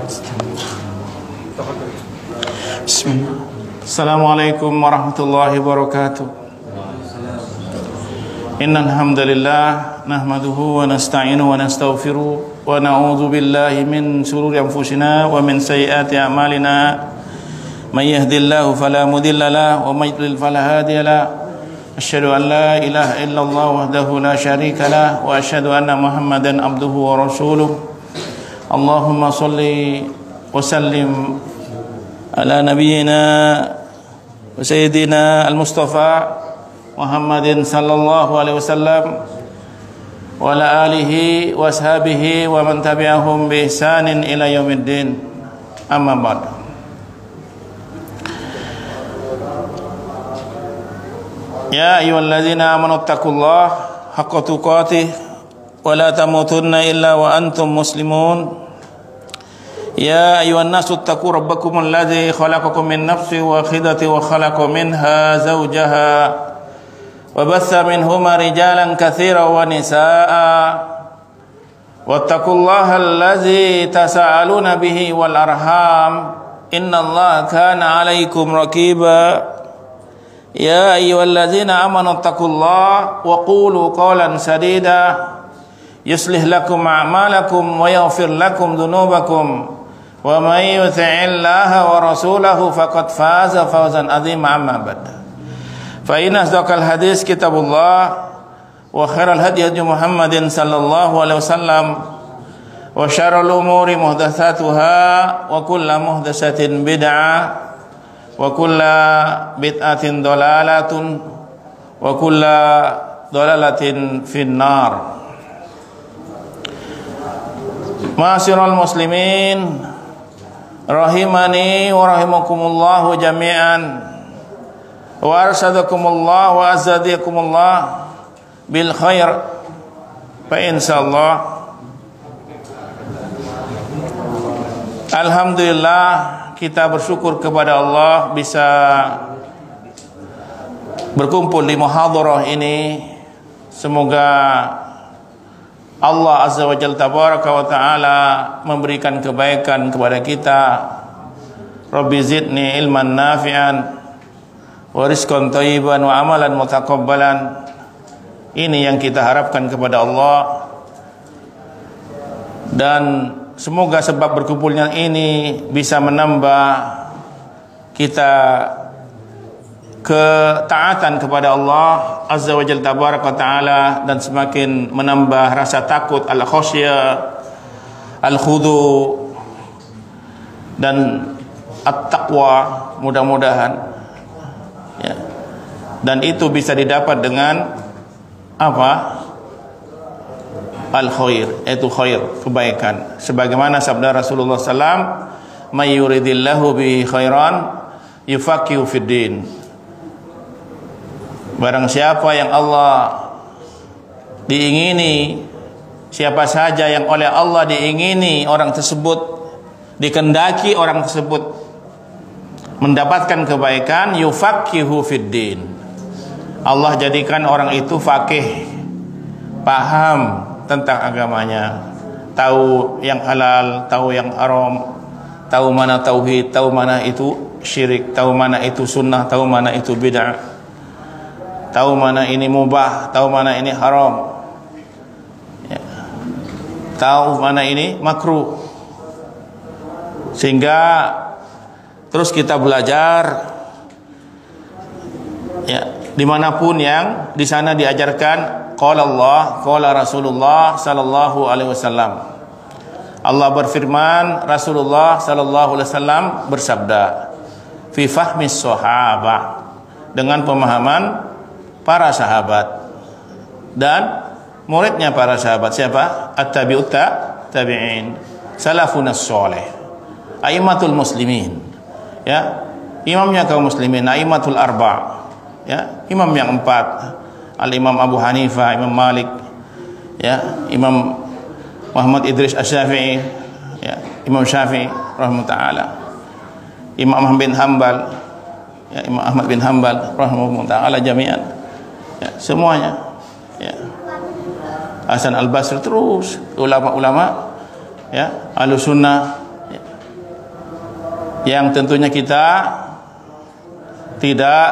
Bismillah. Assalamualaikum warahmatullahi wabarakatuh. Innal hamdalillah nahmaduhu wa nasta'inuhu wa nastaghfiruh wa na'udzu billahi min shururi anfusina wa min sayyiati a'malina. May yahdihillahu fala mudilla lahu wa may yudlil fala hadiya lahu. Asyhadu an la ilaha illallah wahdahu la syarika lahu wa asyhadu anna Muhammadan abduhu wa rasuluh. Allahumma shalli wa sallim ala nabiyyina wa sayyidina al-Mustafa Muhammadin sallallahu alaihi wasallam wa ala alihi wa ashabihi wa man tabi'ahum bi ihsanin ila yaumiddin. Amma ba'd. Ya ayyuhalladzina amanu taqullaha haqqa tuqatih wa la tamutunna illa wa antum muslimun. Ya ayuhan nasu taqu rabbakum alladzi khalaqakum min nafsin wahidatin wa khalaqa minha zawjaha wa batha minhuma rijalan katsiran wa nisaa'a wattaqullaha alladzi tasaaluna bihi wal arham innallaha kana 'alaikum raqiba. Ya ayyuhalladzina amanu taqullaha wa qulu qawlan sadida yuslih lakum a'malakum wa yaghfir lakum dhunubakum wa may yuti'illaha wa rasulahu faqad faza fawzan 'azima. Amma ba'd. Fa inna asdaqal hadis kitabullah wa khairal hadi hadi Muhammadin sallallahu alaihi wasallam wa syarrul umuri muhdatsatuha wa kullu muhdatsatin bid'ah wa kullu bid'atin dhalalatun wa kullu dhalalatin finnar. Ma'asyiral muslimin rahimani wa rahimakumullahu jami'an wa arsyadakumullah wa azadikumullah bil khair. Fa insyaallah alhamdulillah kita bersyukur kepada Allah bisa berkumpul di muhadharah ini. Semoga Allah Azza wa Jalla tabaraka wa ta'ala memberikan kebaikan kepada kita. Rabbi zidni ilman nafi'an wa rizqan thayyiban wa amalan mutaqabbalan. Ini yang kita harapkan kepada Allah. Dan semoga sebab berkumpulnya ini bisa menambah kita ketaatan kepada Allah Azza wa Jalla tabaraka wa ta'ala dan semakin menambah rasa takut, al-khasyah, al-khudu dan at-taqwa mudah-mudahan ya. Dan itu bisa didapat dengan apa? Al-khair, yaitu khair, kebaikan. Sebagaimana sabda Rasulullah SAW, may yuridillahu bi khairan yufaqihu fid din. Barang siapa yang Allah diingini, siapa saja yang oleh Allah diingini orang tersebut, dikehendaki orang tersebut mendapatkan kebaikan, yufaqihu fid din. Allah jadikan orang itu faqih, paham tentang agamanya, tahu yang halal, tahu yang haram, tahu mana tauhid, tahu mana itu syirik, tahu mana itu sunnah, tahu mana itu bid'ah, tahu mana ini mubah, tahu mana ini haram ya. Tahu mana ini makruh. Sehingga terus kita belajar ya, dimanapun yang di sana diajarkan qala Allah, qala Rasulullah sallallahu alaihi wasallam. Allah berfirman, Rasulullah sallallahu alaihi wasallam bersabda, fi fahmis sahabah, dengan pemahaman para sahabat dan muridnya para sahabat. Siapa? At-tabi'ut tabi'in, salafunas sholih, aimatul muslimin ya, imamnya kaum muslimin, aimatul arba ya, imam yang empat, al-imam Abu Hanifah, Imam Malik ya, Imam Muhammad Idris Asy-Syafi'i ya, Imam Syafi'i rahimahullah taala, Imam Ahmad bin Hanbal ya, Imam Ahmad bin Hanbal rahimahullah taala jami'an ya, semuanya ya. Hasan al-Basri, terus ulama-ulama ya, Ahlussunnah ya. yang tentunya kita tidak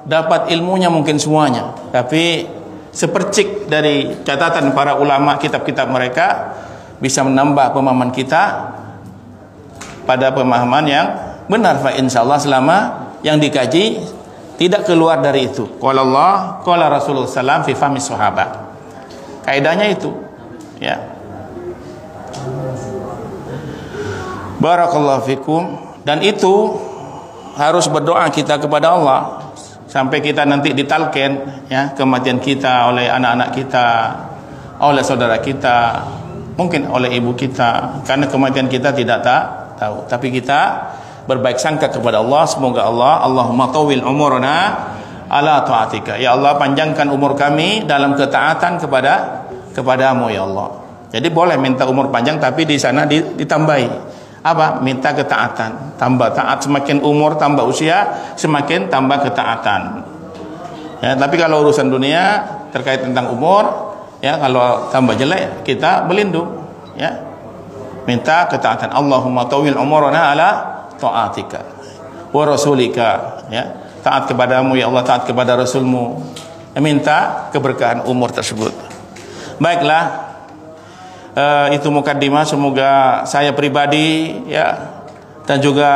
dapat ilmunya mungkin semuanya, tapi sepercik dari catatan para ulama, kitab-kitab mereka bisa menambah pemahaman kita pada pemahaman yang benar. Fa insyaallah selama yang dikaji tidak keluar dari itu. Qala Allah, qala Rasulullah sallam fi fahmi sahabat. Kaidahnya itu, ya. Barakallahu fikum. Dan itu harus berdoa kita kepada Allah sampai kita nanti ditalqin, ya, kematian kita oleh anak-anak kita, oleh saudara kita, mungkin oleh ibu kita, karena kematian kita tidak tahu. Tapi kita berbaik sangka kepada Allah, semoga Allahumma tawil umurna ala ta'atika, ya Allah panjangkan umur kami dalam ketaatan kepadamu ya Allah. Jadi boleh minta umur panjang, tapi di sana ditambahi apa? Minta ketaatan, tambah taat, semakin umur tambah usia semakin tambah ketaatan, ya. Tapi kalau urusan dunia terkait tentang umur, ya, kalau tambah jelek kita berlindung, ya, minta ketaatan. Allahumma tawil umurna ala ta'atika wa rasulika, ya, taat kepadamu ya Allah, taat kepada Rasulmu, ya, minta keberkahan umur tersebut. Baiklah, itu mukaddimah. Semoga saya pribadi, ya, dan juga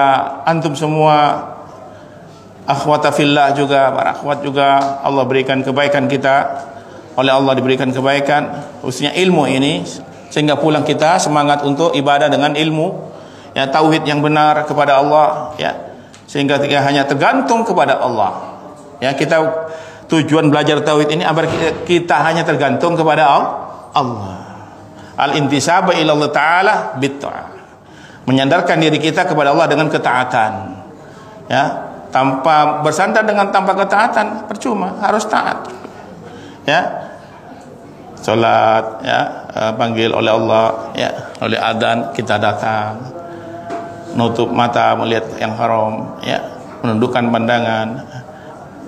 antum semua akhwata fillah juga, para akhwat juga, Allah berikan kebaikan kita, oleh Allah diberikan kebaikan khususnya ilmu ini, sehingga pulang kita semangat untuk ibadah dengan ilmu, ya, tauhid yang benar kepada Allah, ya, sehingga tidak hanya tergantung kepada Allah, ya. Kita tujuan belajar tauhid ini agar kita hanya tergantung kepada Allah. Al-intisaba ila Allah Ta'ala bitta'ah, menyandarkan diri kita kepada Allah dengan ketaatan, ya, tanpa bersandar tanpa ketaatan percuma, harus taat, ya. Salat, ya, panggil oleh Allah, ya, oleh adzan kita datang, nutup mata melihat yang haram, ya, menundukkan pandangan,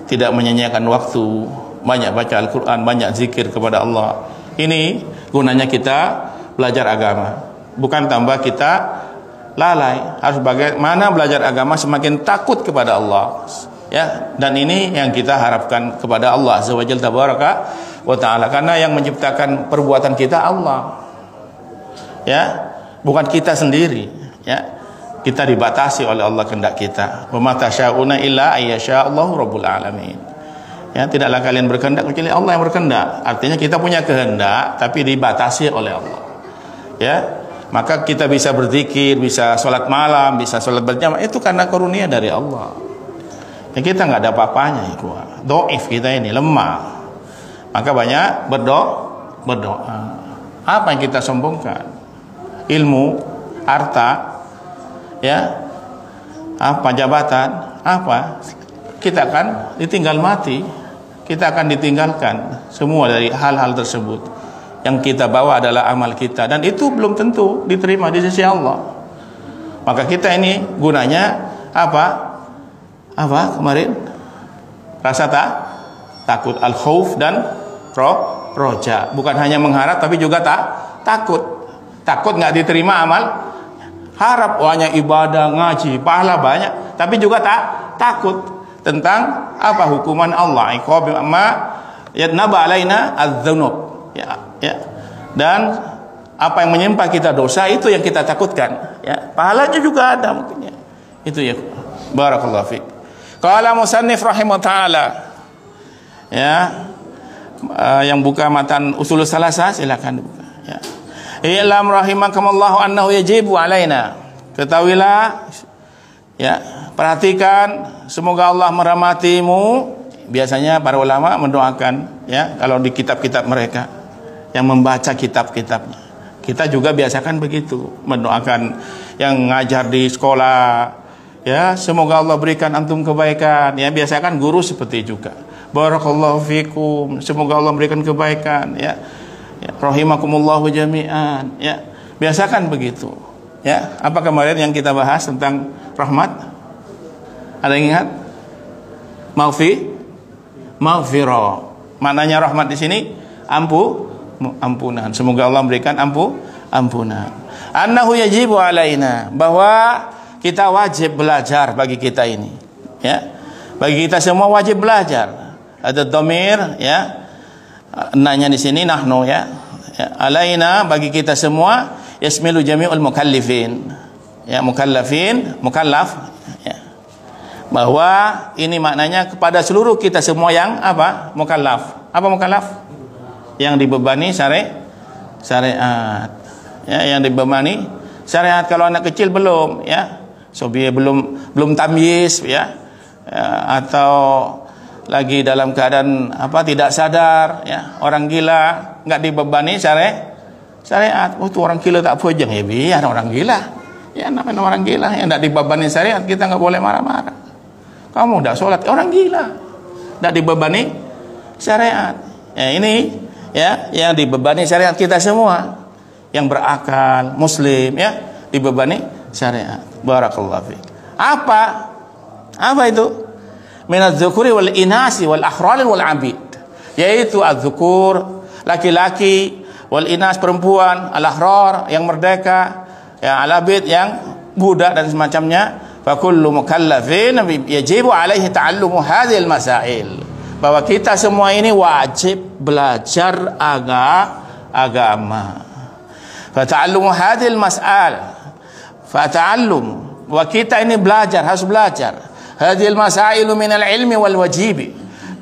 tidak menyanyiakan waktu, banyak baca Al-Quran, banyak zikir kepada Allah. Ini gunanya kita belajar agama, bukan tambah kita lalai. Harus bagaimana belajar agama semakin takut kepada Allah, ya. Dan ini yang kita harapkan kepada Allah Azza wa Jalla tabaraka wa ta'ala, karena yang menciptakan perbuatan kita Allah, ya, bukan kita sendiri, ya. Kita dibatasi oleh Allah kehendak kita. Wa ma tasyauna illa ayyasha Allahu rabbul alamin. Ya, tidaklah kalian berkehendak kecuali Allah yang berkehendak. Artinya kita punya kehendak tapi dibatasi oleh Allah, ya. Maka kita bisa berzikir, bisa sholat malam, bisa sholat berjamaah, itu karena karunia dari Allah. Ya, kita nggak ada apa-apanya, doif kita ini, lemah. Maka banyak berdoa. Apa yang kita sombongkan? Ilmu, harta, ya, apa jabatan, apa? Kita akan ditinggal mati. Kita akan ditinggalkan semua dari hal-hal tersebut. Yang kita bawa adalah amal kita, dan itu belum tentu diterima di sisi Allah. Maka kita ini gunanya apa? Apa kemarin? Rasa takut, al-khauf dan roja. Bukan hanya mengharap tapi juga takut. Takut nggak diterima amal. Harap hanya ibadah, ngaji, pahala banyak, tapi juga takut tentang apa? Hukuman Allah, iqab ma yadnaba alaina adz-dzunub, ya, ya. Dan apa yang menyimpan kita dosa, itu yang kita takutkan, ya. Pahalanya juga ada mungkin, ya. Itu, ya. Barakallahu fiik. Qala musannif rahimahullah taala, ya, yang buka matan usul salasah silakan buka, ya. I'lam rahimakumullah annahu yajibu alaina. Ketahuilah, ya, perhatikan, semoga Allah merahmatimu. Biasanya para ulama mendoakan, ya, kalau di kitab-kitab mereka yang membaca kitab-kitabnya. Kita juga biasakan begitu, mendoakan yang ngajar di sekolah, ya, semoga Allah berikan antum kebaikan, ya. Biasakan guru seperti juga, barakallahu fikum, semoga Allah berikan kebaikan, ya, ya, rahimakumullahu jami'an, ya. Biasakan begitu, ya. Apa kemarin yang kita bahas tentang rahmat? Ada yang ingat? Maghfirah. Maknanya rahmat di sini ampunan. Semoga Allah memberikan ampunan. Annahu yajibu alaina, bahwa kita wajib belajar bagi kita ini. Ya. Bagi kita semua wajib belajar. Ada dhamir ya. Nanya di sini nahnu ya. Alaina bagi kita semua yasmilu jami'ul mukallifin. Ya, mukallaf ya. Bahwa ini maknanya kepada seluruh kita semua yang apa? Mukallaf. Apa mukallaf? Yang dibebani syariat. Ya, yang dibebani syariat. Kalau anak kecil belum ya. Sobi belum tamyiz ya. Atau lagi dalam keadaan apa tidak sadar ya, orang gila nggak dibebani syariat. Oh, itu orang gila tak apa aja ya, biar orang gila ya, namanya orang gila yang nggak dibebani syariat, kita nggak boleh marah-marah. Kamu nggak sholat, orang gila nggak dibebani syariat ya. Ini ya yang dibebani syariat kita semua yang berakal muslim ya, dibebani syariat. Barakallahu fiik. Apa itu? Minaz dzukuri wal inasi wal akhrali wal abid, yaitu az-dzukur laki-laki, wal inas perempuan, al ahrar yang merdeka, ya al abid yang budak dan semacamnya. Fa kullu mukallafin yajibu alaihi ta'allumu hadhil masail, bahwa kita semua ini wajib belajar agama. Fa ta'allumu hadhil mas'al, fa ta'allum, wa kita ini belajar, harus belajar hadhil masailu minal ilmi wal wajibi,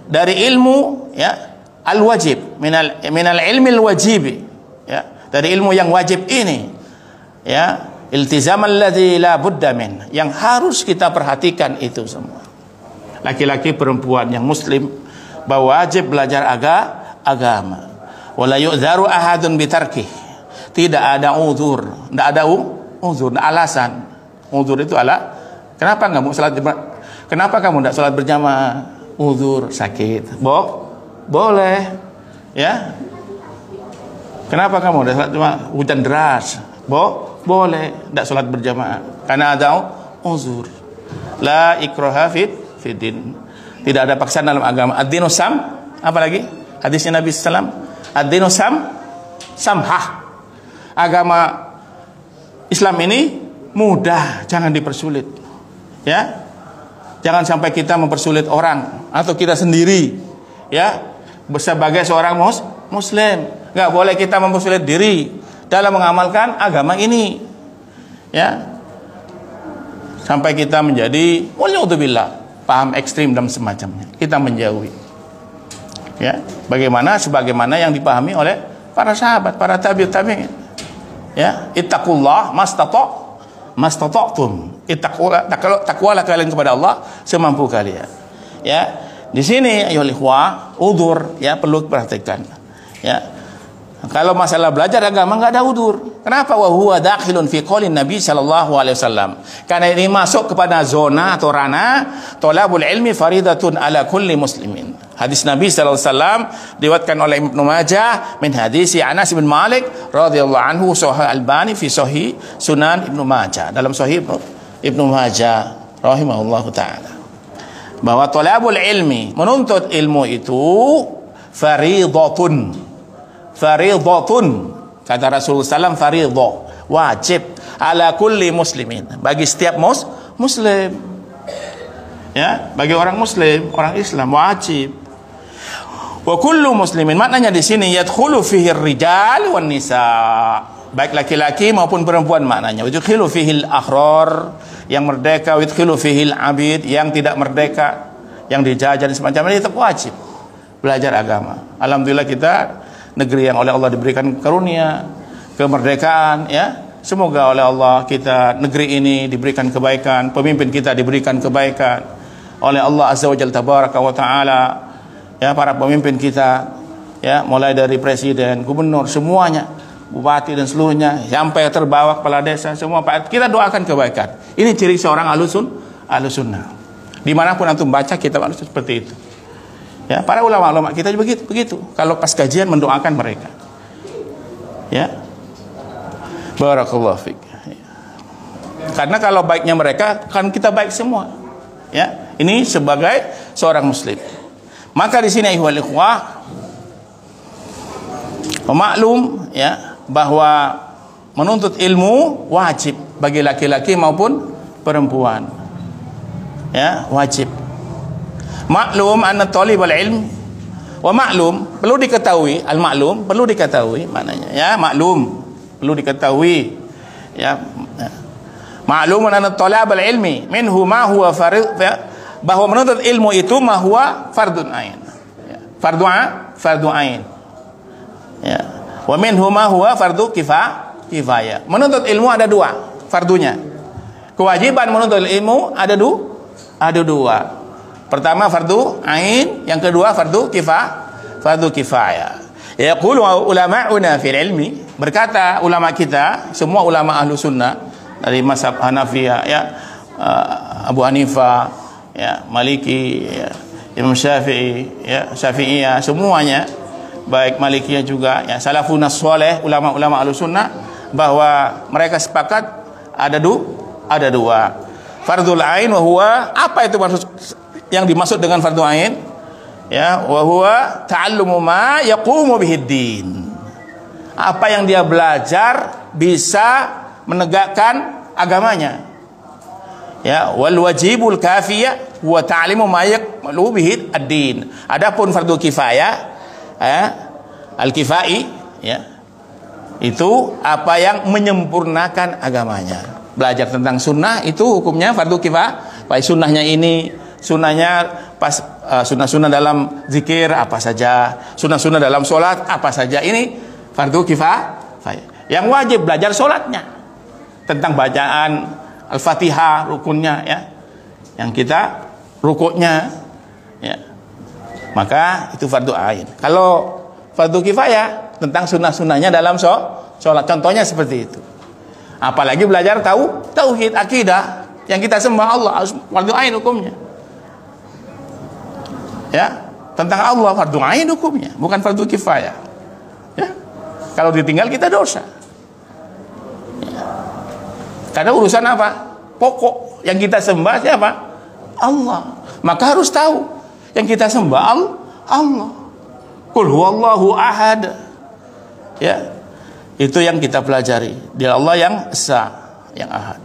dari ilmu ya al wajib, minal ilmi al wajibi ya, dari ilmu yang wajib ini ya, iltizam alladhi la budda min, yang harus kita perhatikan itu semua, laki-laki perempuan yang muslim, bahwa wajib belajar agama. Wala yu'dharu ahadun bitarkih, tidak ada uzur, tidak ada uzur, alasan. Uzur itu kenapa enggak mau salat? Kenapa kamu tidak sholat berjamaah? Uzur, sakit. Boleh. Ya. Kenapa kamu tidak sholat berjamaah? Hujan deras. Boleh. Tidak sholat berjamaah. Karena ada uzur. La ikraha fid din. Tidak ada paksaan dalam agama. Ad-dinu sam. Apa lagi? Hadisnya Nabi sallallahu alaihi wasallam. Ad-dinu samhah. Agama Islam ini mudah, jangan dipersulit. Ya. Jangan sampai kita mempersulit orang atau kita sendiri ya, sebagai seorang muslim. Nggak boleh kita mempersulit diri dalam mengamalkan agama ini ya, sampai kita menjadi waliyadzubillah paham ekstrim dan semacamnya, kita menjauhi ya, sebagaimana yang dipahami oleh para sahabat, para tabi'in ya. Ittaqullah mastata'tum, takwalah kalian kepada Allah semampu kalian ya. Di sini ayolah ikhwah, udzur ya perlu perhatikan ya. Kalau masalah belajar agama enggak ada udzur. Kenapa? Wa huwa dakhilun fi qaulin Nabi sallallahu alaihi wasallam, karena ini masuk kepada zona atau ranah thalabul ilmi faridatun ala kulli muslimin. Hadis Nabi sallallahu alaihi wasallam diriwayatkan oleh Ibnu Majah min hadis Anas bin Malik radhiyallahu anhu, sahih Albani fi sahih Sunan Ibnu Majah, dalam sahih Ibnu Majah rahimahullahu taala, bahwa thalabul ilmi, menuntut ilmu itu faridatun, kata Rasulullah SAW, faridah, wajib ala kulli muslimin, bagi setiap muslim ya, bagi orang muslim, orang Islam wajib. Wa kullu muslimin, maknanya di sini yadkhulu fihi ar-rijal wan nisa, baik laki-laki maupun perempuan maknanya. Wa yadkhulu fihi al-ahrar, yang merdeka, wa yadkhulu fihi al-abid, yang tidak merdeka, yang dijajah dan semacamnya, itu wajib belajar agama. Alhamdulillah kita negeri yang oleh Allah diberikan karunia kemerdekaan ya. Semoga oleh Allah kita negeri ini diberikan kebaikan, pemimpin kita diberikan kebaikan oleh Allah Azza wa Jalla tabaraka wa taala ya, para pemimpin kita ya, mulai dari presiden, gubernur, semuanya, bupati dan seluruhnya, sampai terbawa kepala desa, semua kita doakan kebaikan. Ini ciri seorang ahlus sunnah. Dimanapun antum baca kitab ahlus seperti itu. Ya, para ulama-ulama kita juga begitu. Kalau pas kajian mendoakan mereka. Ya. Barakallahu fiik. Karena kalau baiknya mereka, kan kita baik semua. Ya, ini sebagai seorang muslim. Maka di sini ayyuhal ikhwah, maklum ya, bahwa menuntut ilmu wajib bagi laki-laki maupun perempuan. Ya, wajib. Maklum anna talibal ilm wa maklum, perlu diketahui, al-maklum perlu diketahui maknanya, ya, maklum perlu diketahui, ya. Maklum anna talabal ilmi minhu ma huwa fardh, bahwa menuntut ilmu itu ma huwa fardun ain. Ya. Fardu ain. Ya. Wa minhu ma huwa fardu kifayah. Menuntut ilmu ada dua fardunya. Kewajiban menuntut ilmu ada dua. Pertama fardu ain, yang kedua fardu kifayah. Yaqulu ulama'una fil ilmi, berkata ulama kita, semua ulama ahlu sunnah dari mazhab Hanafiyah, ya, Abu Hanifah, ya, Maliki, ya, Imam Syafi'i, ya, Syafi'iyah, semuanya, baik Malikiyah juga, ya, salafun saleh, ulama-ulama ahlu sunnah, bahwa mereka sepakat ada dua. Fardul ain wa huwa, apa itu maksud yang dimaksud dengan fardhu ain? Ya, wa huwa ta'allumu ma yaqumu bihid din. Apa yang dia belajar bisa menegakkan agamanya. Ya, wal wajibul kafiyah wa ta'limu ma yaqulu bihid ad-din. Adapun fardhu kifayah, ya, al-kifai, ya, itu apa yang menyempurnakan agamanya. Belajar tentang sunnah itu hukumnya fardhu kifayah. Baik sunnahnya ini, sunnahnya pas sunnah-sunnah dalam zikir apa saja, sunnah-sunnah dalam sholat apa saja, ini fardhu kifayah. Yang wajib belajar sholatnya, tentang bacaan al-fatihah, rukunnya, ya, yang kita rukuknya, ya, maka itu fardhu ain. Kalau fardhu kifayah tentang sunnah-sunnahnya dalam sholat, contohnya seperti itu. Apalagi belajar tauhid, akidah, yang kita sembah Allah, harus fardhu ain hukumnya. Ya, tentang Allah fardhu ain hukumnya, bukan fardhu kifayah. Ya. Kalau ditinggal kita dosa. Ya. Karena urusan apa? Pokok yang kita sembah siapa? Allah. Maka harus tahu yang kita sembah Allah. Qul huwallahu ahad. Ya. Itu yang kita pelajari. Dia Allah yang esa, yang ahad.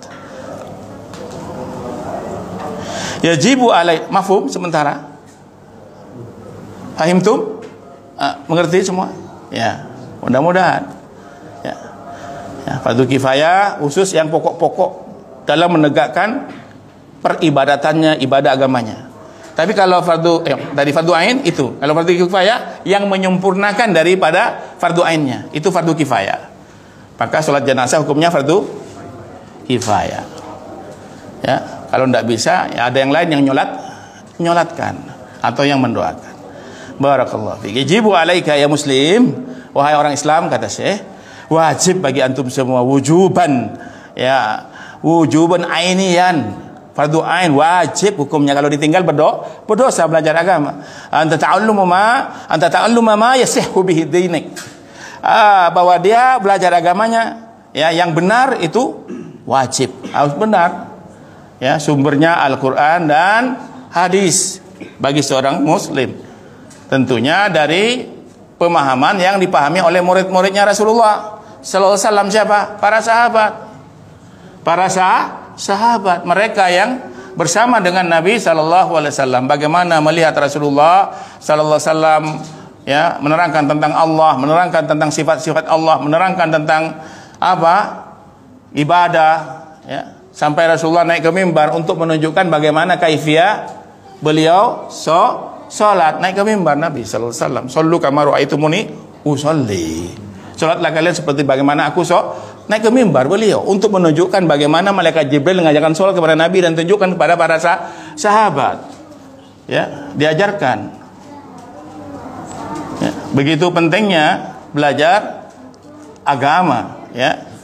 Yajibu alai, mafhum sementara. Fahim tuh? Mengerti semua? Ya, mudah-mudahan. Ya. Ya, fardhu kifayah khusus yang pokok-pokok dalam menegakkan peribadatannya, ibadah agamanya. Tapi kalau dari fardhu ain itu, kalau fardhu kifayah yang menyempurnakan daripada fardhu ainnya, itu fardhu kifayah. Maka sholat jenazah hukumnya fardhu kifayah. Ya, kalau tidak bisa, ya ada yang lain yang nyolatkan atau yang mendoakan. Barakallahu fiik. Yajibu alaika ya muslim, wahai orang Islam, kata Syekh, wajib bagi antum semua, wujuban, ya, wujuban ainian, fardhu ain, wajib hukumnya. Kalau ditinggal berdosa belajar agama. Anta ta'alluma ma yasihhu bihi dinik. Bahwa dia belajar agamanya, ya, yang benar itu wajib, harus benar. Ya, sumbernya Al-Qur'an dan hadis bagi seorang muslim. Tentunya dari pemahaman yang dipahami oleh murid-muridnya Rasulullah sallallahu alaihi wasallam. Siapa? Para sahabat, mereka yang bersama dengan Nabi sallallahu alaihi wasallam. Bagaimana melihat Rasulullah sallallahu alaihi wasallam, ya, menerangkan tentang Allah, menerangkan tentang sifat-sifat Allah, menerangkan tentang apa? Ibadah, ya. Sampai Rasulullah naik ke mimbar untuk menunjukkan bagaimana kaifiyah beliau salat, naik ke mimbar Nabi sallallahu alaihi wasallam. Shallu kama ra'aitumuni usolli. Salatlah kalian seperti bagaimana aku naik ke mimbar beliau, untuk menunjukkan bagaimana malaikat Jibril mengajarkan salat kepada Nabi dan tunjukkan kepada para sahabat. Ya, diajarkan. Ya, begitu pentingnya belajar agama, ya.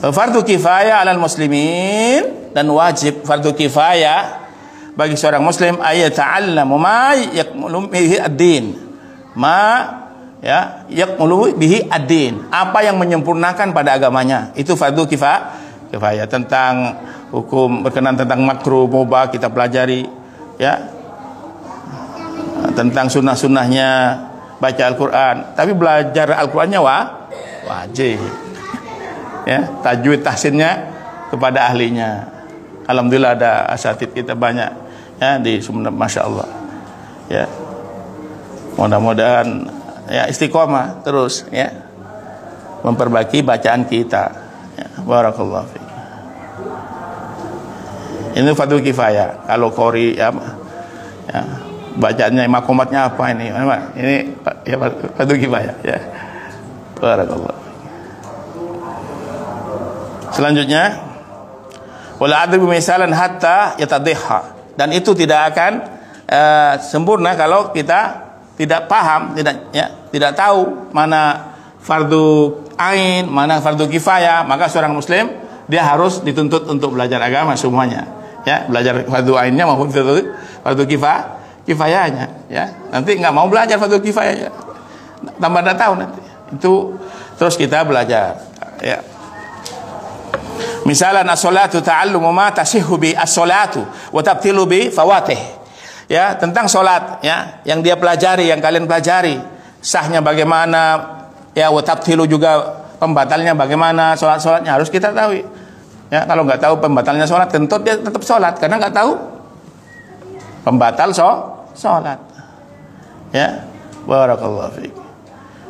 Fardhu kifayah 'alal muslimin, dan wajib fardhu kifayah bagi seorang muslim ayat ta'allamu ma yakmulu bihi ad-din, yakmulu bihi ad-din, apa yang menyempurnakan pada agamanya, itu fardhu kifayah. Tentang hukum berkenan tentang makruh mubah kita pelajari, ya, tentang sunnah-sunnahnya baca Al-Quran, tapi belajar Al-Qurannya wajib, ya, tajwid tahsinnya kepada ahlinya. Alhamdulillah ada asatid kita banyak ya di Sumeneb, masya Allah. Ya, mudah-mudahan ya istiqomah terus ya memperbaiki bacaan kita. Ya, barakallahu fiik. Ini fardu kifayah. Kalau qori ya, bacaannya makomatnya apa ini? Ini ya fardu kifayah ya. Barakallahu. Selanjutnya, wala adribu misalan hatta yatadhiha, dan itu tidak akan sempurna kalau kita tidak paham, tidak tahu mana fardu ain, mana fardu kifayah. Maka seorang muslim dia harus dituntut untuk belajar agama semuanya, ya, belajar fardu ainnya maupun fardu kifayahnya, ya. Nanti nggak mau belajar fardu kifayahnya, tambah nggak tahu nanti. Itu terus kita belajar, ya. Misalan as-salatu ta'allumu ma tasihhu bi as-salatu wa tabtilu bi fawatih. Ya, tentang salat ya, yang dia pelajari, yang kalian pelajari, sahnya bagaimana, ya, wa tabtilu juga pembatalnya bagaimana, salat-salatnya harus kita tahu. Ya, kalau nggak tahu pembatalnya salat, tentu dia tetap salat karena nggak tahu pembatal salat. Ya, barakallahu fiik.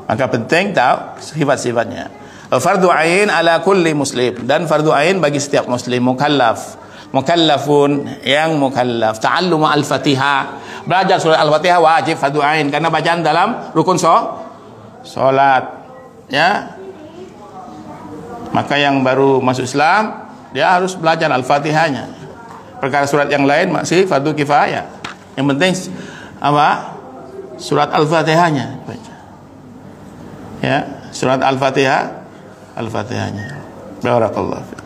Maka penting tahu sifat-sifatnya. Fardu ain ala kulli muslim, dan fardu ain bagi setiap muslim mukallafun yang mukallaf. Ta'allum al-Fatihah, belajar surah Al-Fatihah wajib fardu ain karena bacaan dalam rukun salat, ya. Maka yang baru masuk Islam dia harus belajar Al-Fatihahnya. Perkara surat yang lain masih fardu kifayah. Yang penting apa? Surat Al-Fatihahnya baca. Ya, surat Al-Fatihahnya. Barakallahu fiik.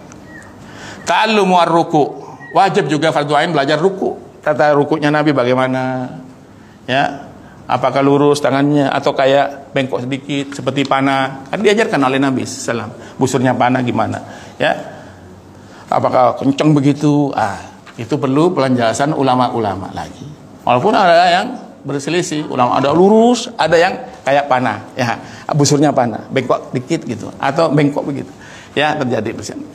Ta'allumu ar-ruku', wajib juga fardu ain belajar ruku'. Tata ruku'nya Nabi bagaimana? Ya, apakah lurus tangannya atau kayak bengkok sedikit seperti panah? Kan diajarkan oleh Nabi sallallahu alaihi wasallam. Busurnya panah gimana? Ya. Apakah kencang begitu? Itu perlu penjelasan ulama-ulama lagi. Walaupun ada yang berselisih, ulama ada lurus, ada yang kayak panah, ya, busurnya panah, bengkok dikit gitu, atau bengkok begitu, ya, terjadi bersama.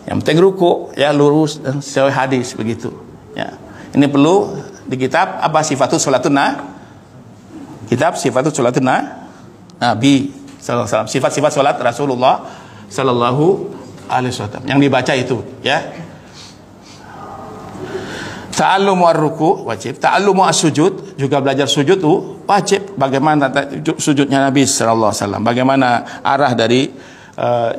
Yang penting ruku, ya, lurus dan sesuai hadis begitu, ya. Ini perlu di kitab apa, sifatus sholatun kitab sifatus sholatun Nabi sallallahu alaihi wasallam, sifat-sifat sholat Rasulullah sallallahu alaihi wasallam yang dibaca itu, ya. Ta'allumu ar-ruku' wajib, ta'allumu as-sujud juga belajar sujud tuh wajib. Bagaimana sujudnya Nabi sallallahu alaihi wasallam, bagaimana arah dari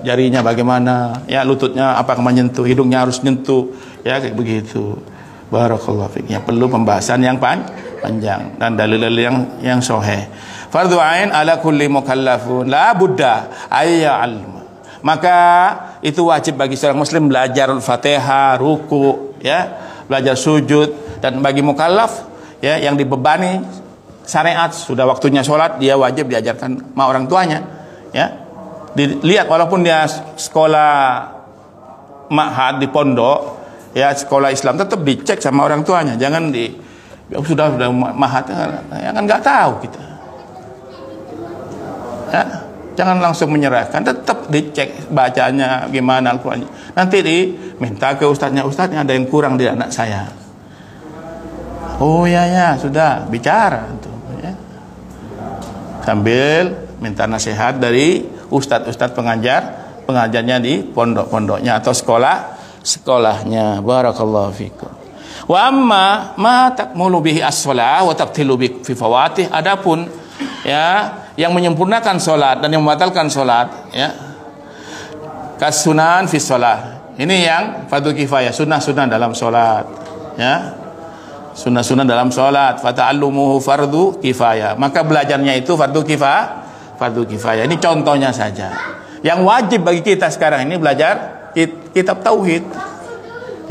jarinya, bagaimana ya lututnya apakah menyentuh, hidungnya harus nyentuh, ya, kayak begitu. Barakallahu fiik. Ya, perlu pembahasan yang panjang dan dalil-dalil yang sahih. Fardhu ain ala kulli mukallafun la budda ayya'alma. Maka itu wajib bagi seorang muslim belajar Al-Fatihah, ruku, ya, belajar sujud. Dan bagi mukallaf, ya, yang dibebani syariat sudah waktunya sholat, dia wajib diajarkan sama orang tuanya, ya. Dilihat walaupun dia sekolah ma'had di pondok, ya, sekolah Islam, tetap dicek sama orang tuanya. Jangan sudah ma'had, ya kan nggak tahu kita, ya. Jangan langsung menyerahkan, tetap dicek bacanya gimana Al-Qurannya. Nanti diminta ke ustadznya ada yang kurang di anak saya. Oh ya, sudah bicara tuh, ya. Sambil minta nasihat dari ustadz pengajarnya di pondok-pondoknya atau sekolahnya. Barakallahu fikum. Wa amma ma takmulu bihi as-shalah wa tabtilu bi fi fawatih, adapun ya yang menyempurnakan salat dan yang membatalkan salat, ya, kasunan fi shalah. Ini yang fardu kifayah, sunnah-sunnah dalam salat, ya. Sunnah-sunnah dalam salat, fata'allumuhu fardu kifayah. Maka belajarnya itu fardu kifayah. Ini contohnya saja. Yang wajib bagi kita sekarang ini belajar kitab tauhid.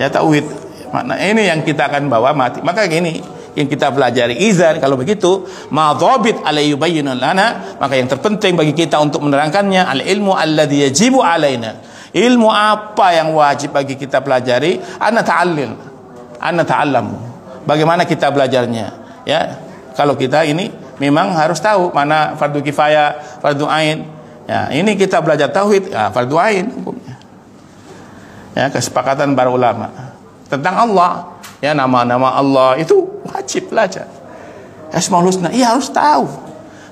Ya, tauhid. Makna ini yang kita akan bawa mati. Maka gini yang kita pelajari, izan kalau begitu madhabit alayubayyinu lana, maka yang terpenting bagi kita untuk menerangkannya al ilmu alladhi yajibu alaina, ilmu apa yang wajib bagi kita pelajari, ana ta'allamu, bagaimana kita belajarnya, ya. Kalau kita ini memang harus tahu mana fardu kifayah, fardu ain, ya. Ini kita belajar tauhid, ya, fardu ain hukumnya, Ya, kesepakatan para ulama tentang Allah. Ya, nama-nama Allah itu wajib belajar. Asmaul Husna, iya harus tahu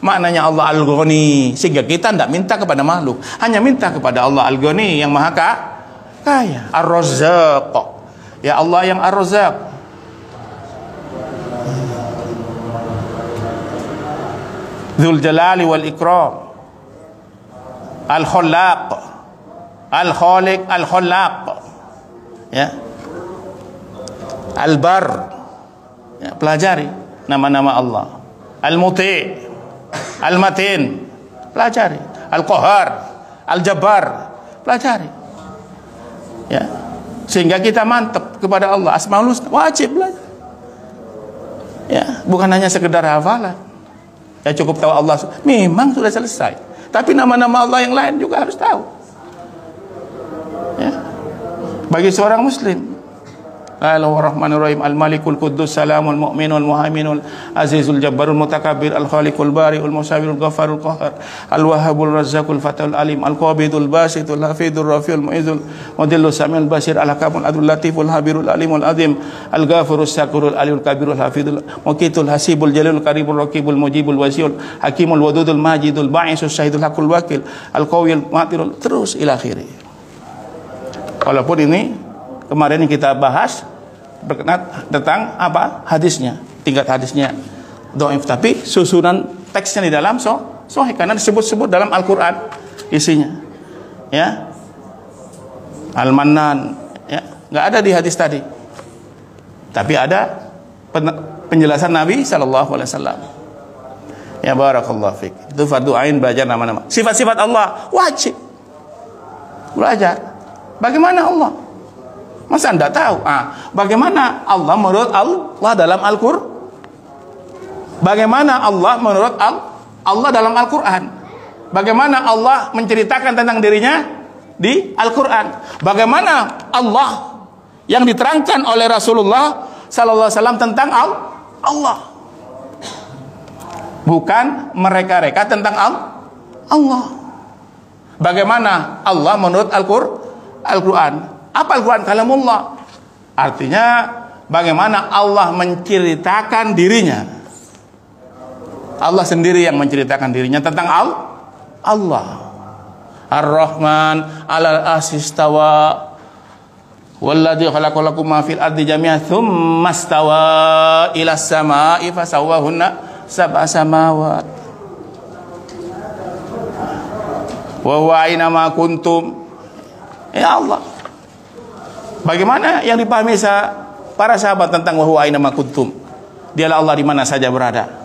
maknanya Allah Al-Ghani, sehingga kita tidak minta kepada makhluk, hanya minta kepada Allah Al-Ghani yang maha kaya. Ar-Razzaq, ya Allah yang Ar-Razzaq. Dzul Jalali wal Ikram, Al-Khallaq, Al-Khaliq, Al-Khallaq, ya, Al-Bar, ya, pelajari nama-nama Allah. Al-Muti', Al-Matin, pelajari. Al-Qahar, Al-Jabbar, pelajari. Ya, sehingga kita mantap kepada Allah. Asmaul Husna wajib belajar. Ya, bukan hanya sekedar hafalan. Ya, cukup tahu Allah, memang sudah selesai. Tapi nama-nama Allah yang lain juga harus tahu. Ya, bagi seorang muslim, Al-Rahmanur-Rahim, Al-Malikul Quddus, Salamul Mu'minul Muhaiminul Azizul Jabbarul Mutakabbir, Al-Khaliqul Bari'ul Musawwirul Ghaffarul Qahhar, Al-Wahhabul Razzaqul Fatahul Alim, Al-Qabidul Basitul Hafidul Rafiul Mu'izzul Mudillus Samiul Basir, Al-Hakamul Adlul Latiful Habirul Alimul Azim, Al-Ghafurus Syakurul Aliyul Kabirul Hafidul Muqitul Hasibul Jalilul Karibul Raqibul Mujibul Wasiul Hakimul Wadudul Majidul Ba'isus Syahidul Hakul Wakil, Al-Qawiyul Matirul, terus ila akhirih. Walaupun ini kemarin kita bahas berkenaan tentang apa hadisnya, tingkat hadisnya dhaif, tapi susunan teksnya di dalam sahih karena disebut-sebut dalam Al-Qur'an isinya. Ya. Al-Mannan, ya, enggak ada di hadis tadi. Tapi ada penjelasan Nabi sallallahu alaihi wasallam. Ya, barakallahu fik. Itu fardu ain belajar nama-nama. Sifat-sifat Allah wajib belajar. Bagaimana Allah? Masa anda tahu? Bagaimana Allah menurut Allah dalam Al-Qur'an? Bagaimana Allah menurut Allah dalam Al-Quran? Bagaimana Allah menceritakan tentang dirinya di Al-Quran? Bagaimana Allah yang diterangkan oleh Rasulullah sallallahu alaihi wasallam tentang Allah? Bukan mereka-reka tentang Allah. Bagaimana Allah menurut Al-Quran? Apa Al-Quran? Kalamullah. Artinya bagaimana Allah menceritakan dirinya. Allah sendiri yang menceritakan dirinya tentang Allah. Ar-Rahman 'alal arsy istawa. Walladzi khalaqalakum ma fil ardi jami'an tsumma istawa ilas samaa'i fasawwahunna sab'a samawat. Wa huwa aina ma kuntum. Ya Allah. Bagaimana yang dipahami para sahabat tentang wa huwa aina ma kuntum? Dialah Allah di mana saja berada.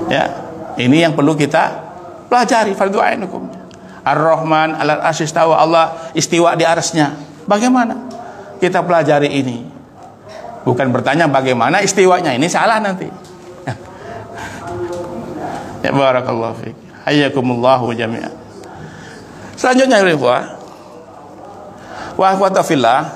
Ya, ini yang perlu kita pelajari fardu ain hukumnya. Ar-Rahman 'alal arsy istawa, Allah istiwa di arsy-Nya. Bagaimana? Kita pelajari ini. Bukan bertanya bagaimana istiwanya, ini salah nanti. Ya, barakallahu fiik. Hayyakumullahu jami'an. Selanjutnya wa akhwata fillah,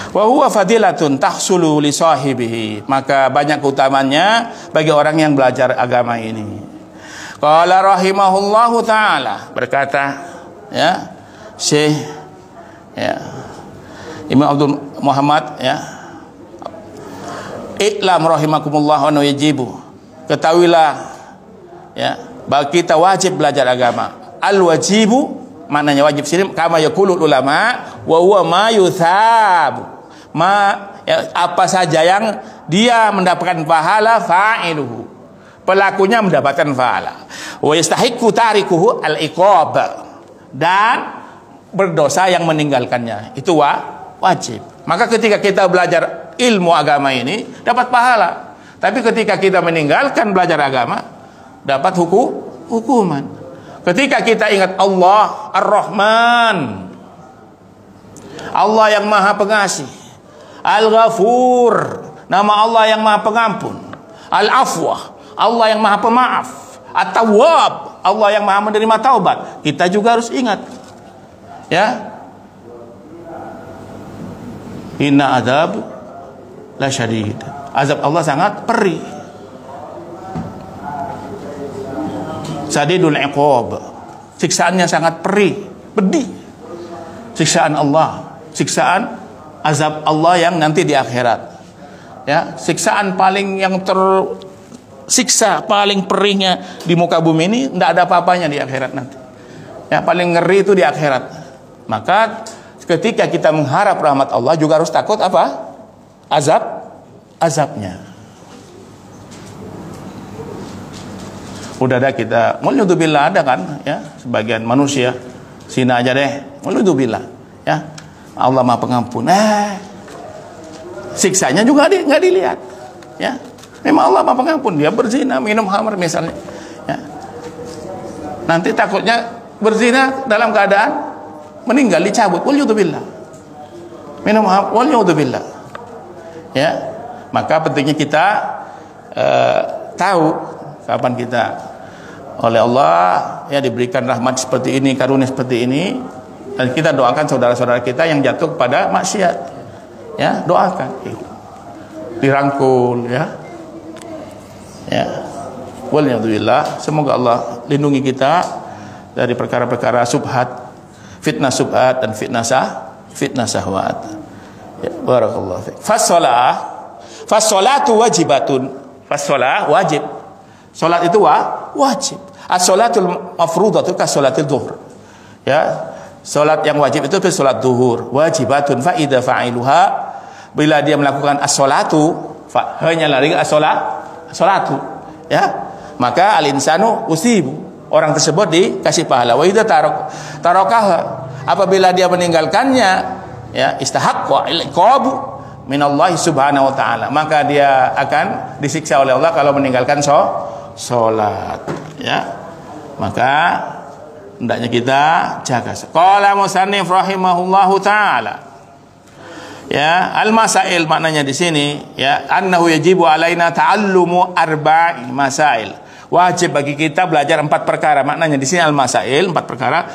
wa huwa fadilatun tahsulu li sahibihi, maka banyak keutamanya bagi orang yang belajar agama ini. Qala rahimahullahu taala, berkata ya Syekh ya Imam Abdul Muhammad ya, I'lam rahimakumullah wa yajibu, ketahuilah ya bahwa kita wajib belajar agama. Al-wajibu maknanya wajib sini kama yaqulul ulama wa huwa ma yuthabu. Ya, apa saja yang dia mendapatkan pahala fa'iluhu. Pelakunya mendapatkan pahala. Wa yastahiqqu tarikuhu al-iqab. Dan berdosa yang meninggalkannya. Itu wajib. Maka ketika kita belajar ilmu agama ini dapat pahala. Tapi ketika kita meninggalkan belajar agama dapat hukuman. Ketika kita ingat Allah Ar-Rahman, Allah yang Maha Pengasih, Al-Ghafur, nama Allah yang Maha Pengampun, Al-Afwah, Allah yang Maha Pemaaf, At-Tawwab, Allah yang Maha menerima taubat, kita juga harus ingat. Ya. Inna adzab la syadid. Azab Allah sangat perih. Sadidul iqab, siksaannya sangat perih, pedih. Siksaan Allah, siksaan azab Allah yang nanti di akhirat. Ya, siksaan paling yang tersiksa paling perihnya di muka bumi ini tidak ada apa-apanya di akhirat nanti. Ya, paling ngeri itu di akhirat. Maka ketika kita mengharap rahmat Allah juga harus takut apa? Azabnya. Udah ada kita, waliyadzubillah, ada kan ya sebagian manusia zina aja deh, waliyadzubillah ya, Allah Maha Pengampun, siksanya juga nggak dilihat ya, memang Allah Maha Pengampun, dia berzina, minum khamr misalnya ya. Nanti takutnya berzina dalam keadaan meninggal, dicabut, waliyadzubillah, minum khamr, waliyadzubillah ya. Maka pentingnya kita tahu kapan kita oleh Allah ya diberikan rahmat seperti ini, karunia seperti ini, dan kita doakan saudara-saudara kita yang jatuh kepada maksiat ya, doakan dirangkul ya. Walhamdulillah, semoga Allah lindungi kita dari perkara-perkara subhat, fitnah subhat dan fitnah syahwat ya. Barakallahu fiik. Fassalatu wajibatun, fassalah wajib. Salat itu wajib. As-salatul mafrudatu ka salatil zuhur. Ya. Salat yang wajib itu salat zuhur, wajibatun fa idza fa'iluha, bila dia melakukan as-salatu, hanya lari as-salatu, ya. Maka al-insanu usibu, orang tersebut dikasih pahala. Wa idza tarakaha, apabila dia meninggalkannya, ya, istahaqqa al-iqabu minallahi subhanahu wa ta'ala, maka dia akan disiksa oleh Allah kalau meninggalkan sholat ya. Maka hendaknya kita jaga. Qala musannif rahimahullahu taala ya, al-masail maknanya di sini ya, annahu yajibu alaina ta'allumu arba'i masail, wajib bagi kita belajar 4 perkara. Maknanya di sini al-masail 4 perkara,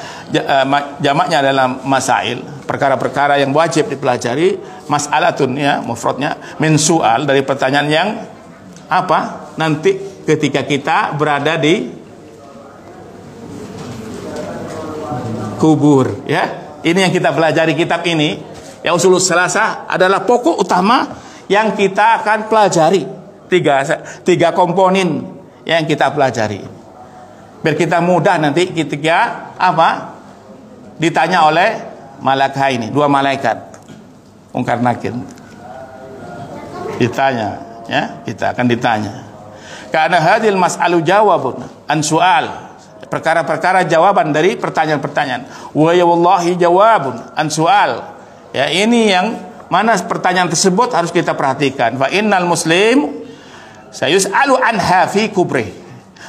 jamaknya adalah masail, perkara-perkara yang wajib dipelajari. Mas'alatun ya, mufradnya min su'al, dari pertanyaan yang apa? Nanti ketika kita berada di kubur ya. Ini yang kita pelajari kitab ini ya, Ushulus Salasah adalah pokok utama yang kita akan pelajari. Tiga komponen yang kita pelajari, biar kita mudah nanti ketika apa ditanya oleh malaikat ini, 2 malaikat Mungkar Nakir, ditanya ya, kita akan ditanya. Karena hadil mas'alu jawabun an su'al, perkara-perkara jawaban dari pertanyaan-pertanyaan. Wa ya wallahi jawabun an su'al, ya, ini yang mana pertanyaan tersebut harus kita perhatikan. Fa innal muslim sayus'alu anha fi kubrih,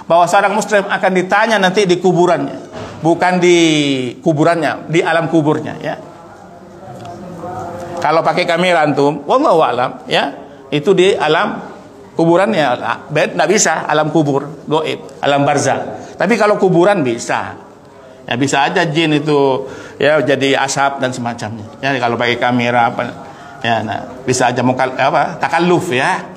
bahwa seorang muslim akan ditanya nanti di kuburannya, bukan di kuburannya, di alam kuburnya ya. Kalau pakai kamera antum, wallahu a'lam ya, itu di alam kuburannya tidak bisa, alam kubur goib, alam barzah. Tapi kalau kuburan bisa ya, bisa aja jin itu ya jadi asap dan semacamnya ya. Kalau pakai kamera apa ya, nah, bisa aja takalluf ya,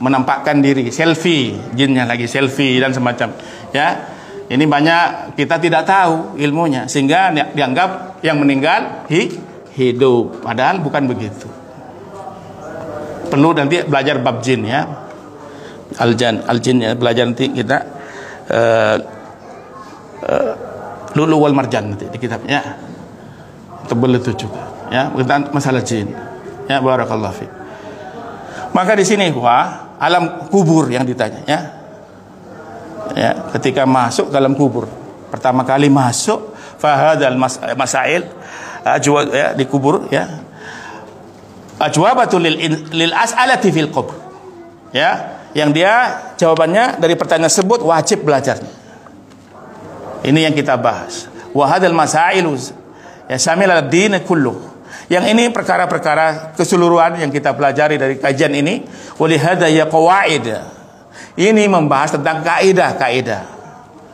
menampakkan diri, selfie, jinnya lagi selfie dan semacam ya. Ini banyak kita tidak tahu ilmunya, sehingga dianggap yang meninggal hidup, padahal bukan begitu. Perlu nanti belajar bab jin ya, al-jin ya, belajar nanti kita Lu'lu' wal Marjan nanti di kitabnya, tebel itu juga ya, tentang masalah jin ya. Barakallahu fiik. Maka di sini alam kubur yang ditanya ya. Ya, ketika masuk ke dalam kubur, pertama kali masuk, fahadal masail ya, di kubur ya, ajwabatul lil as'alati fil qabr ya, yang dia jawabannya dari pertanyaan tersebut wajib belajarnya. Ini yang kita bahas. Wa hadal masailu ya syamil ad-din kulluh. Yang ini perkara-perkara keseluruhan yang kita pelajari dari kajian ini. Wa li hadha ya qawaid. Ini membahas tentang kaidah-kaidah,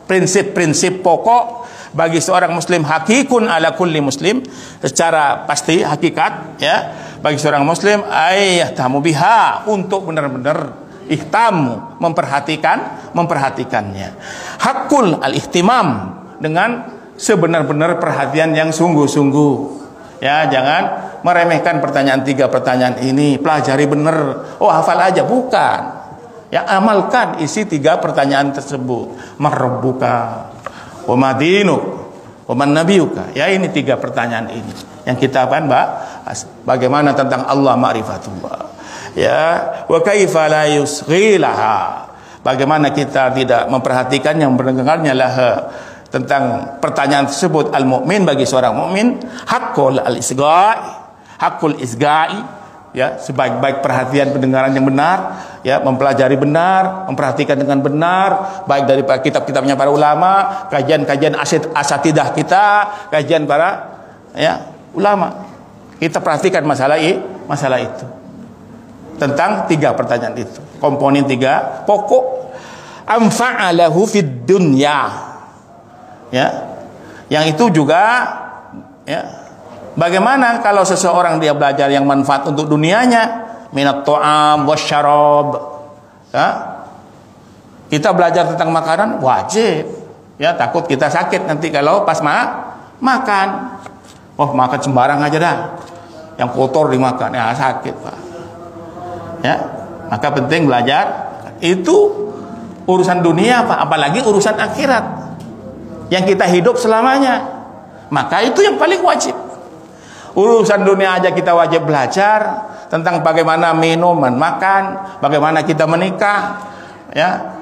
prinsip-prinsip pokok bagi seorang muslim, hakikun ala kulli muslim, secara pasti hakikat ya, bagi seorang muslim ayyahtamu biha, untuk benar-benar memperhatikannya. Hakul al-ihtimam, dengan sebenar-benar perhatian yang sungguh-sungguh. Ya, jangan meremehkan pertanyaan 3 pertanyaan ini. Pelajari benar. Oh, hafal aja, bukan. Ya, amalkan isi 3 pertanyaan tersebut. Marabbuka wa madinuk wa man nabiyuka. Ya, ini 3 pertanyaan ini yang kita akan bahas. Bagaimana tentang Allah, ma'rifatullah. Ya, wa kaifa la yusghilaha. Bagaimana kita tidak memperhatikan yang mendengarnya laha. Tentang pertanyaan tersebut, al-mu'min bagi seorang mukmin hakul al-isga'i, hakul isga'i, ya, sebaik-baik perhatian pendengaran yang benar, ya, mempelajari benar, memperhatikan dengan benar, baik dari kitab-kitabnya para ulama, kajian-kajian asatidah kita, kajian para, ya, ulama. Kita perhatikan masalah itu. Tentang 3 pertanyaan itu, komponen 3 pokok. Amfa'alahu fid dunya. Ya, yang itu juga, ya, bagaimana kalau seseorang dia belajar yang manfaat untuk dunianya, minat ta'am wasyarab, ya, kita belajar tentang makanan wajib, ya, takut kita sakit nanti kalau pas makan, oh makan sembarang aja dah, yang kotor dimakan, ya sakit Pak, ya, maka penting belajar itu urusan dunia Pak, apalagi urusan akhirat yang kita hidup selamanya, maka itu yang paling wajib. Urusan dunia aja kita wajib belajar tentang bagaimana minum dan makan, bagaimana kita menikah, ya,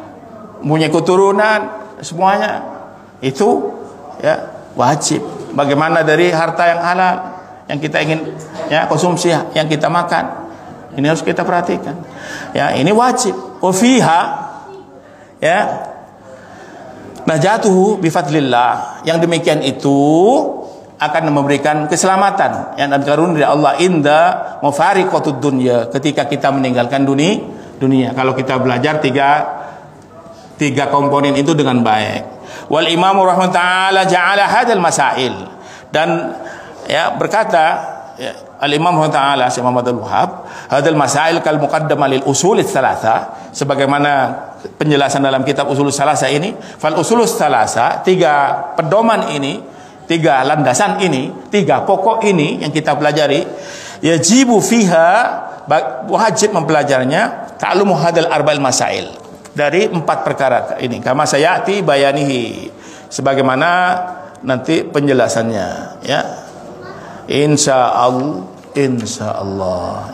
punya keturunan, semuanya itu, ya, wajib. Bagaimana dari harta yang halal yang kita ingin, ya, konsumsi, yang kita makan, ini harus kita perhatikan. Ya, ini wajib. Fiha, ya, najatuhu bifadlillah. Yang demikian itu akan memberikan keselamatan yang dikaruniai dari Allah inda mufariqatud dunya, ketika kita meninggalkan dunia. Kalau kita belajar tiga komponen itu dengan baik. Wal Imam rahimahullah ja'ala hadzal masail, dan, ya, berkata, ya, Al-Imam rahimahullah Syekh Muhammad Al-Wahhab, hadzal masail kal muqaddamah lil usul tsalatsa, sebagaimana penjelasan dalam kitab usul tsalatsa ini. Fal usul tsalatsa, 3 pedoman ini, 3 landasan ini, 3 pokok ini yang kita pelajari, yajibu fiha, wajib mempelajarinya, ta'lumu hadzal arba'il masail, dari 4 perkara ini, kama sayati bayanihi, sebagaimana nanti penjelasannya, ya. Insyaallah.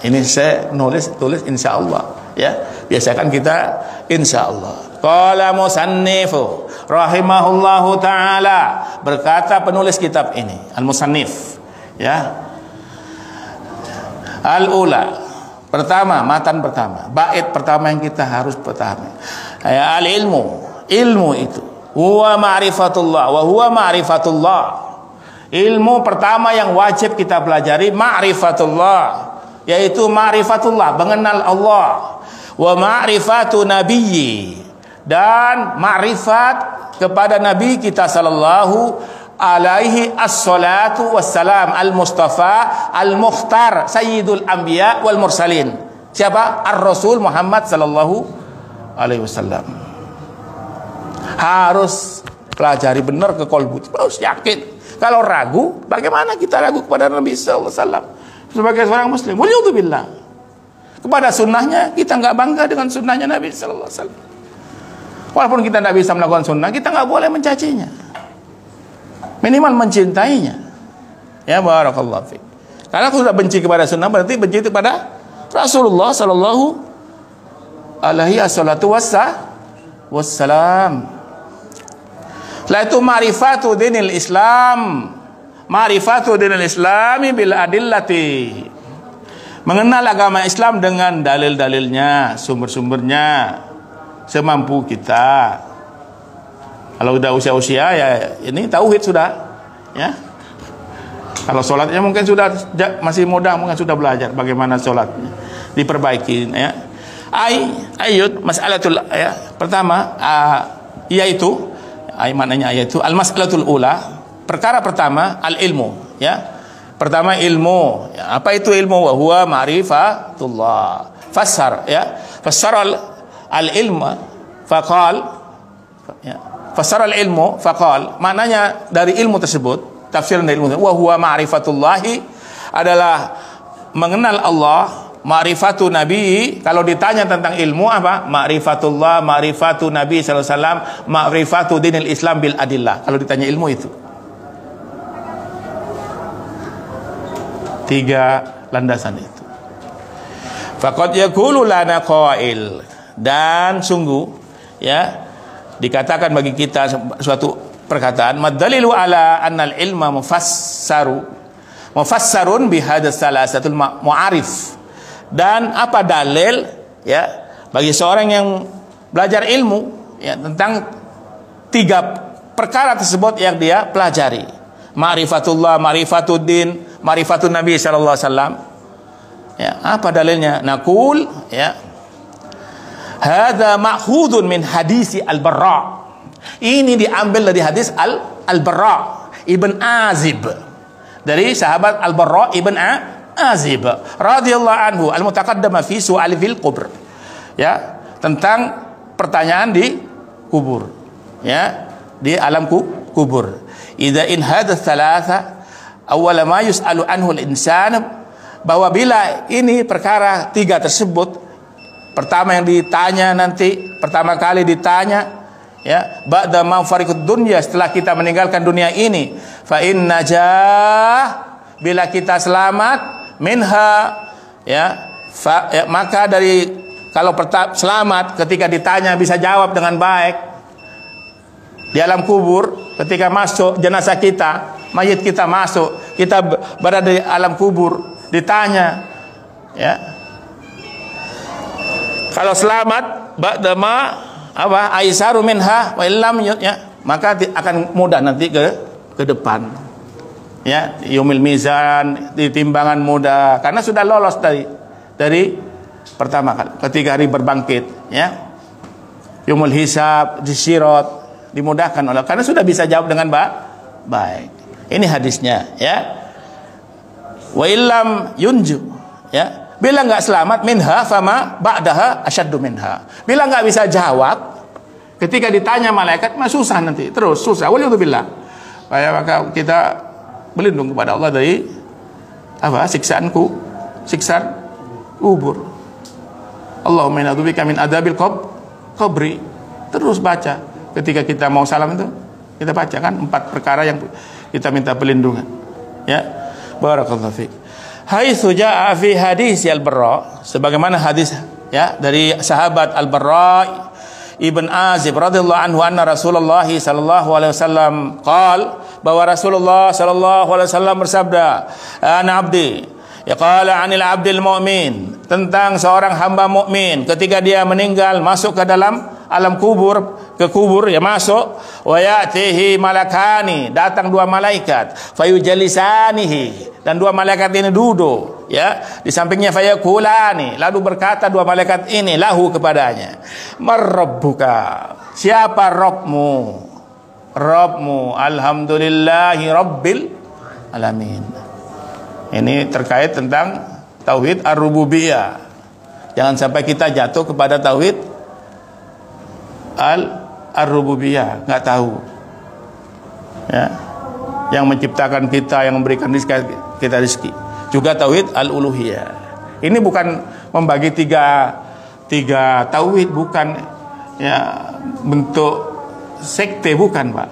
Ini saya tulis insyaallah, ya. Biasakan kita insyaallah. Qala musannifu rahimahullahu taala, berkata penulis kitab ini, al-musannif, ya. Al-ula, pertama, matan pertama, bait pertama yang kita harus pahami, ya, al-ilmu, ilmu itu huwa ma'rifatullah wa huwa ma'rifatullah. Ilmu pertama yang wajib kita pelajari ma'rifatullah, yaitu ma'rifatullah, mengenal Allah, wa ma'rifatu nabiyyi, dan ma'rifat kepada nabi kita sallallahu alaihi assalatu wassalam, al-mustafa al-mukhtar sayyidul anbiya wal mursalin. Siapa? Ar-Rasul Muhammad sallallahu alaihi wasallam. Harus pelajari benar ke kolbu, harus yakin. Kalau ragu, bagaimana kita ragu kepada Nabi sallallahu alaihi wasallam sebagai seorang muslim? Waliyadzubillah. Kepada sunnahnya kita nggak bangga dengan sunnahnya Nabi sallallahu alaihi wasallam. Walaupun kita tidak bisa melakukan sunnah, kita nggak boleh mencacinya. Minimal mencintainya. Ya, barakallahu fiik. Karena aku sudah benci kepada sunnah, berarti benci kepada Rasulullah sallallahu alaihi wassalam. Setelah itu ma'rifatu dinil Islam, ma'rifatu dinil Islami bil adillati, mengenal agama Islam dengan dalil-dalilnya, sumber-sumbernya, semampu kita. Kalau udah usia-usia, ya ini tauhid sudah, ya. Kalau sholatnya mungkin sudah masih muda, mungkin sudah belajar bagaimana sholatnya, diperbaiki, ya. Ayat mas'alatul, ya, pertama, yaitu maknanya yaitu al-mas'alatul ula, perkara pertama al-ilmu, ya. Pertama ilmu, ya. Apa itu ilmu? Wa huwa ma'rifatullah. Fassar, ya. Fassara al-ilma faqal, ya. Fassara al-ilmu faqal, maknanya dari ilmu tersebut, tafsiran dari ilmu wa huwa ma'rifatullahi adalah mengenal Allah, ma'rifatu nabi. Kalau ditanya tentang ilmu apa? Ma'rifatullah, ma'rifatu nabi sallallahu alaihi wasallam, ma'rifatu dinil Islam bil adillah. Kalau ditanya ilmu itu 3 landasan itu. Faqad yaqulu lana qail, dan sungguh ya dikatakan bagi kita suatu perkataan, madalilu ala annal ilma mufassarun bihadas salasatul mu'arif. Dan apa dalil ya bagi seorang yang belajar ilmu ya tentang 3 perkara tersebut yang dia pelajari, ma'rifatullah, ma'rifatuddin, ma'rifatun nabi sallallahu alaihi wasallam. Ya, apa dalilnya? Naqul ya, hadza ma'khudun min hadisi al-Barra. Ini diambil dari hadis al-Barra ibn Azib, dari sahabat al-Barra ibn Azib radhiyallahu anhu, al-mutaqaddama fi su'al fil qubur. Ya, tentang pertanyaan di kubur. Ya, di alam kubur. Idza in hadza thalatha awwal ma yus'alu anhu al-insan, bahwa bila ini perkara 3 tersebut, pertama yang ditanya nanti, pertama kali ditanya ya, ba'da ma fariqud dunya, setelah kita meninggalkan dunia ini, fa in najah, bila kita selamat, minha ya, maka dari kalau selamat ketika ditanya bisa jawab dengan baik di alam kubur, ketika masuk jenazah kita, mayit kita masuk, kita berada di alam kubur, ditanya ya, kalau selamat ba'da ma apa aisaru minha wa illam ya, maka akan mudah nanti ke depan ya, yaumil mizan, di timbangan mudah, karena sudah lolos dari pertama kali ketika hari berbangkit ya, yaumul hisab, di sirat, dimudahkan oleh, karena sudah bisa jawab dengan baik. Ini hadisnya ya. Wa illam yunju ya, bila enggak selamat, minha fama ba'daha asyaddu minha. Bila enggak bisa jawab ketika ditanya malaikat, mah susah nanti, terus susah. Waliyadzubillah. Maka kita berlindung kepada Allah dari apa? Siksaan kubur. Allahumma inna a'udzubika min adzabil qabri. Terus baca ketika kita mau salam itu, kita baca kan 4 perkara yang kita minta perlindungan ya. Barakallahu fiik. Haitsu jaa fi hadis al-Barra, sebagaimana hadis ya dari sahabat al-Barra ibn Azib radhiyallahu anhu, anna Rasulullah sallallahu alaihi wasallam qaal, bahwa Rasulullah sallallahu alaihi wasallam bersabda, ana abdi ya, qala 'anil 'abdil mu'min, tentang seorang hamba mukmin ketika dia meninggal masuk ke dalam alam kubur, ke kubur ya masuk, wa ya'tihi malakani, datang 2 malaikat, fayujalisanihi, dan 2 malaikat ini duduk ya di sampingnya, fayakulani, lalu berkata 2 malaikat ini lahu kepadanya, marrabbuka, siapa Rabbmu? Rabbmu alhamdulillahi rabbil alamin. Ini terkait tentang tauhid ar-rububiyah. Jangan sampai kita jatuh kepada tauhid ar-rububiyah, nggak tahu ya, yang menciptakan kita, yang memberikan kita rezeki. Juga tauhid al-uluhiyah. Ini bukan membagi tiga tauhid, bukan ya bentuk sekte, bukan Pak.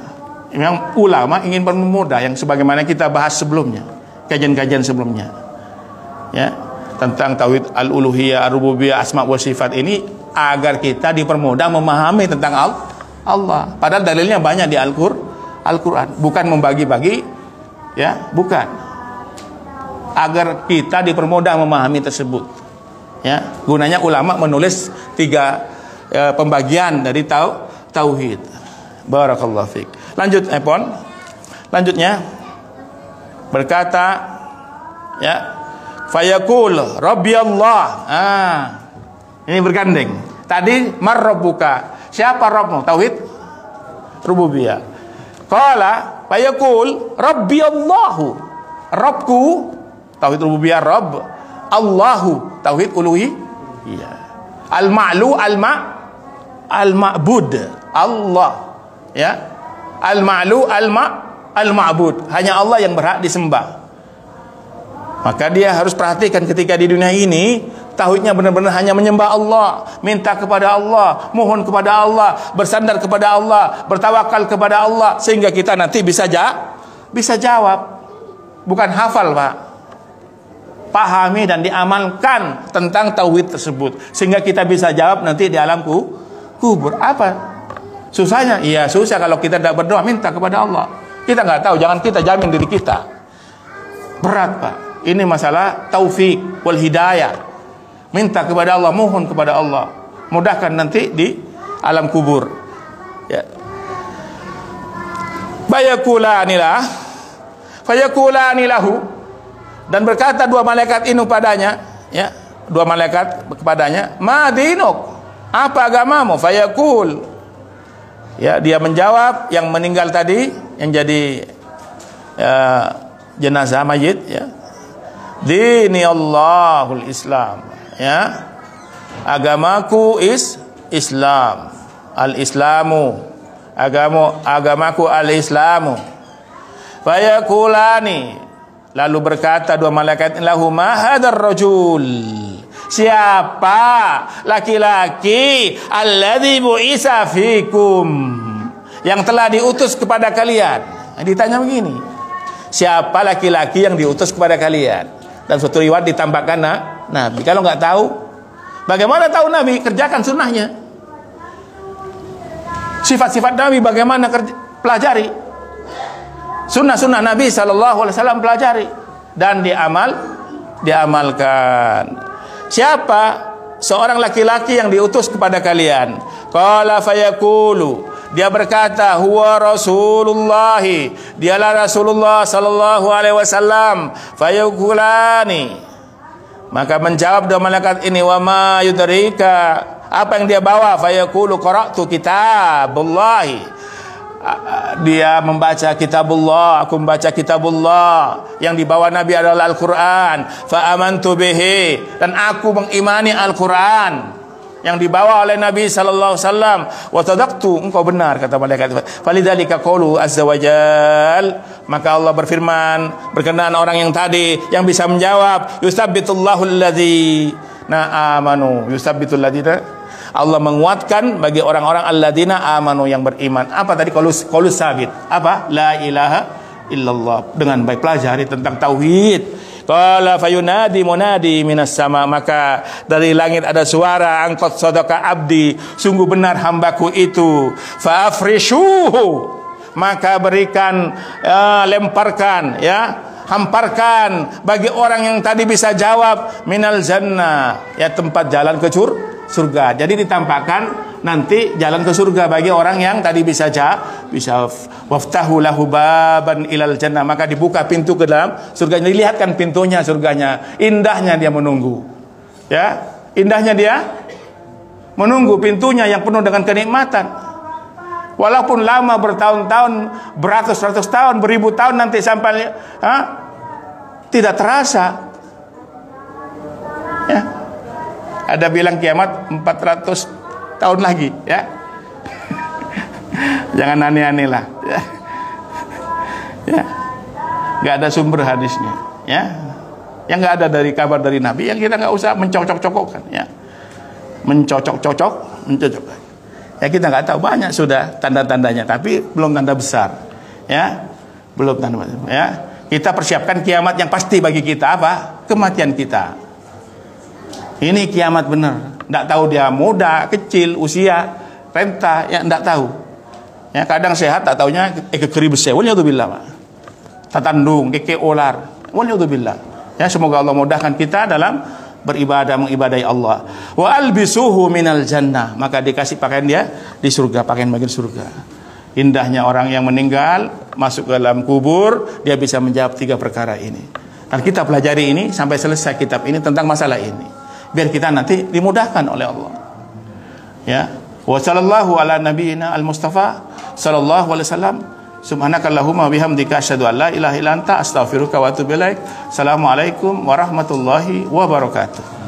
Memang ulama ingin mempermudah, yang sebagaimana kita bahas sebelumnya, kajian-kajian sebelumnya ya, tentang tauhid al-uluhiyah, ar-rububiyah, asma wa sifat ini, agar kita dipermudah memahami tentang Allah. Padahal dalilnya banyak di Al-Quran, bukan membagi-bagi ya, bukan, agar kita dipermudah memahami tersebut ya. Gunanya ulama menulis 3 pembagian dari tauhid. Barakallahu fiik. Lanjut lanjutnya berkata ya, fayaqul rabbi Allah. Ini bergandeng. Tadi marrabbuka, siapa Rabbmu? Tauhid rububiyah. Qala fayaqul rabbi Allahu, Rabbku, tauhid rububiyah, Rabb. Allahu, tauhid uluhiyah. Al-ma'lu al-ma'bud, Allah, ya. Al-ma'lu al-ma'bud, hanya Allah yang berhak disembah. Maka dia harus perhatikan ketika di dunia ini tauhidnya benar-benar hanya menyembah Allah, minta kepada Allah, mohon kepada Allah, bersandar kepada Allah, bertawakal kepada Allah, sehingga kita nanti bisa jawab, bukan hafal, Pak. Pahami dan diamalkan tentang tauhid tersebut, sehingga kita bisa jawab nanti di alam kubur. Apa susahnya? Iya susah kalau kita tidak berdoa minta kepada Allah. Kita nggak tahu, jangan kita jamin diri kita. Berat, Pak. Ini masalah taufik wal hidayah. Minta kepada Allah, mohon kepada Allah, mudahkan nanti di alam kubur. Ya. Fayakulani lahu, dan berkata dua malaikat ini padanya, ya, dua malaikat kepadanya, ma dinuk, apa agamamu? Fayakul, ya, dia menjawab, yang meninggal tadi, yang jadi jenazah mayit, ya, dini Allahul Islam, ya, agamaku Islam, al-Islamu, agamaku al-Islamu. Fayakulani, lalu berkata dua malaikat, lahu ma hadzal rajul, siapa laki-laki alladzi bu'isa fikum, yang telah diutus kepada kalian. Ditanya begini, siapa laki-laki yang diutus kepada kalian? Dan suatu riwayat ditambahkan Nabi. Kalau nggak tahu, bagaimana tahu Nabi? Kerjakan sunnahnya. Sifat-sifat Nabi bagaimana pelajari. Sunnah-sunnah Nabi SAW pelajari dan diamalkan. Siapa seorang laki-laki yang diutus kepada kalian? Qala fayaqulu, dia berkata, huwa Rasulullah, dialah Rasulullah sallallahu alaihi wasallam. Fayaqulani, maka menjawab dua malaikat ini, wa ma yudrika, apa yang dia bawa? Fayaqulu qara'tu kitabullahi, dia membaca kitabullah, aku membaca kitabullah, yang dibawa Nabi adalah Al-Quran. Fa amantu bihi, dan aku mengimani Al-Quran yang dibawa oleh Nabi sallallahu alaihi wasallam. Wa sadaqtu, engkau benar, kata malaikat. Falidzalika qaulu azza wajal, maka Allah berfirman berkenaan orang yang tadi yang bisa menjawab, yusabbitullahu alladzina amanu, yusabbitul ladzina, Allah menguatkan bagi orang-orang alladzina amanu, yang beriman. Apa tadi qaulus sabit? Apa? La ilaha illallah. Dengan baik pelajari tentang tauhid. Qala fayunadi munadi minas sama, maka dari langit ada suara, angkot sadaqa abdi, sungguh benar hambaku itu. Fa afrishuhu, maka berikan, lemparkan, ya, hamparkan bagi orang yang tadi bisa jawab, minal jannah, ya, tempat jalan ke surga. Jadi ditampakkan nanti jalan ke surga bagi orang yang tadi bisa waftahu lahu baban ilal jannah, maka dibuka pintu ke dalam surga. Dilihatkan pintunya surganya, indahnya dia menunggu, ya, indahnya dia menunggu pintunya yang penuh dengan kenikmatan. Walaupun lama, bertahun-tahun, beratus-ratus tahun, beribu tahun, nanti sampai tidak terasa, ya. Ada bilang kiamat 400 tahun lagi, ya. Jangan aneh-aneh lah, ya. Ya. Gak ada sumber hadisnya, ya. Yang gak ada dari kabar dari Nabi, yang kita gak usah mencocok-cocokkan, ya. Mencocok-cocok. Ya, kita gak tahu, banyak sudah tanda-tandanya, tapi belum tanda besar, ya. Belum tanda besar, ya. Kita persiapkan kiamat yang pasti bagi kita, apa? Kematian kita. Ini kiamat benar. Tidak tahu dia muda, kecil, usia, renta, ya tidak tahu. Ya, kadang sehat, tak taunya kekeribesnya. Wallahubillah, Pak. Tatandung, keke olar. Wallahubillah. Ya, semoga Allah mudahkan kita dalam beribadah, mengibadahi Allah. Wa albisuhu minal jannah, maka dikasih pakaian dia di surga, pakaian bagian surga. Indahnya orang yang meninggal masuk ke dalam kubur, dia bisa menjawab 3 perkara ini. Dan kita pelajari ini sampai selesai kitab ini tentang masalah ini, biar kita nanti dimudahkan oleh Allah. Ya, wa sallallahu ala nabiyyina al-mustafa sallallahu alaihi wasallam. Subhanakallahumma bihamdika asyhadu an la ilaha illa anta astaghfiruka wa atubu ilaik. Assalamualaikum warahmatullahi wabarakatuh.